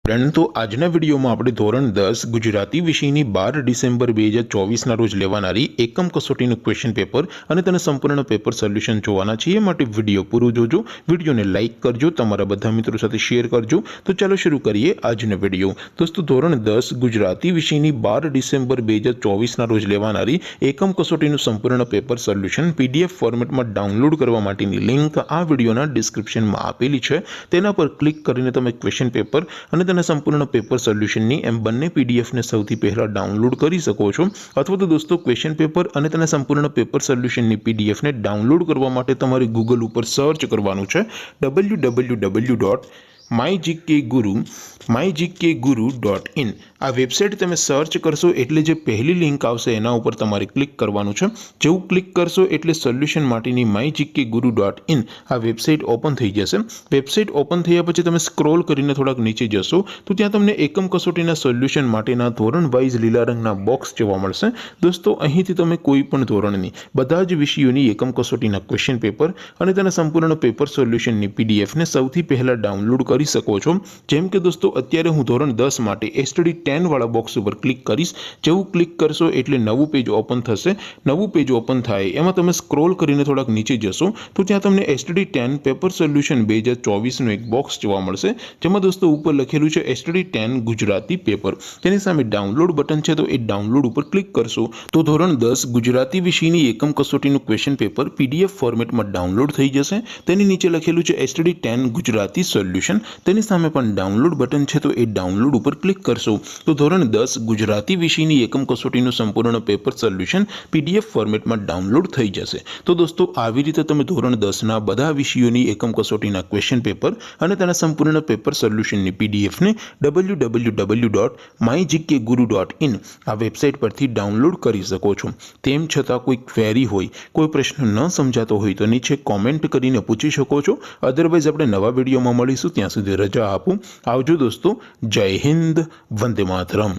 Friend तो आजना video में આપણે ધોરણ 10 ગુજરાતી વિષયની 12 ડિસેમ્બર 2024 ના રોજ લેવાનારી એકમ કસોટીનું ક્વેશ્ચન પેપર અને તેના સંપૂર્ણ પેપર સોલ્યુશન જોવાના છે। એ માટે વિડિયો પૂરો જોજો, વિડિયોને લાઈક કરજો, તમારા બધા મિત્રો સાથે શેર કરજો। તો ચાલો શરૂ કરીએ આજનો વિડિયો। દોસ્તો ધોરણ 10 ગુજરાતી વિષયની 12 ડિસેમ્બર 2024 ના રોજ લેવાનારી એકમ કસોટીનું સંપૂર્ણ પેપર સોલ્યુશન પીડીએફ ફોર્મેટમાં ડાઉનલોડ કરવા માટેની લિંક આ વિડિયોના ડિસ્ક્રિપ્શનમાં આપેલી છે। તેના પર ક્લિક કરીને તમે ક્વેશ્ચન પેપર અને તેના સંપૂર્ણ પેપર સોલ્યુશનની એમ બંને પીડીએફ ને સૌથી પહેલા ડાઉનલોડ કરી શકો છો। અથવા તો દોસ્તો ક્વેશ્ચન પેપર અને તેના સંપૂર્ણ પેપર સોલ્યુશનની પીડીએફ ને ડાઉનલોડ કરવા માટે તમારે ગૂગલ ઉપર સર્ચ કરવાનું છે www.mygkguru.in। આ વેબસાઇટ તમે સર્ચ કરશો એટલે જે પહેલી લિંક આવશે એના ઉપર તમારે ક્લિક કરવાનું છે। જેવું ક્લિક કરશો એટલે સોલ્યુશન માટેની mygkguru.in આ વેબસાઇટ ઓપન થઈ જશે। વેબસાઇટ ઓપન થયા પછી તમે સ્ક્રોલ કરીને થોડાક નીચે જશો તો ત્યાં તમને એકમ કસોટીના સોલ્યુશન માટેના ધોરણ વાઇઝ લીલા રંગના બોક્સ જોવા મળશે। દોસ્તો અહીંથી તમે કોઈ પણ ધોરણની બધા જ વિષયોની એકમ કસોટીના ક્વેશ્ચન પેપર અને તેના સંપૂર્ણ પેપર સોલ્યુશનની પીડીએફ ને સૌથી પહેલા ડાઉનલોડ કરી શકો છો। જેમ કે દોસ્તો અત્યારે હું ધોરણ 10 માટે એસટીડી 10 વાળા બોક્સ ઉપર ક્લિક કરીશ। જેવું ક્લિક કરશો એટલે નવું પેજ ઓપન થશે। નવું પેજ ઓપન થાય એમાં તમે સ્ક્રોલ કરીને થોડાક નીચે જશો તો ત્યાં તમને એસટીડી 10 પેપર સોલ્યુશન 2024 નું એક બોક્સ જોવા મળશે। જેમાં દોસ્તો ઉપર લખેલું છે એસટીડી 10 ગુજરાતી પેપર। તેની સામે ડાઉનલોડ બટન છે તો એ ડાઉનલોડ ઉપર ક્લિક કરશો તો ધોરણ 10 ગુજરાતી વિષયની એકમ કસોટીનું ક્વેશ્ચન પેપર પીડીએફ ફોર્મેટમાં ડાઉનલોડ થઈ જશે। તેની નીચે લખેલું છે એસટીડી 10 ગુજરાતી સોલ્યુશન। તેની સામે પણ ડાઉનલોડ બટન છે તો એ ડાઉનલોડ ઉપર ક્લિક કરશો તો ધોરણ 10 ગુજરાતી વિષયની એકમ કસોટીનું સંપૂર્ણ પેપર સોલ્યુશન પીડીએફ ફોર્મેટમાં ડાઉનલોડ થઈ જશે। તો દોસ્તો આવી રીતે તમે ધોરણ 10 ના બધા વિષયોની એકમ કસોટીના ક્વેશ્ચન પેપર અને તેના સંપૂર્ણ પેપર સોલ્યુશનની પીડીએફ ને www.mygkguru.in આ વેબસાઇટ પરથી ડાઉનલોડ કરી શકો છો। તેમ છતાં કોઈ ક્વેરી હોય, કોઈ પ્રશ્ન ન સમજાતો હોય તો નીચે કોમેન્ટ કરીને પૂછી શકો છો। અધરવાઇઝ આપણે નવા વિડીયોમાં મળીશું, ત્યાં સુધી રજા આપો। આવજો દોસ્તો, જય હિન્દ, વંદે માતરમ।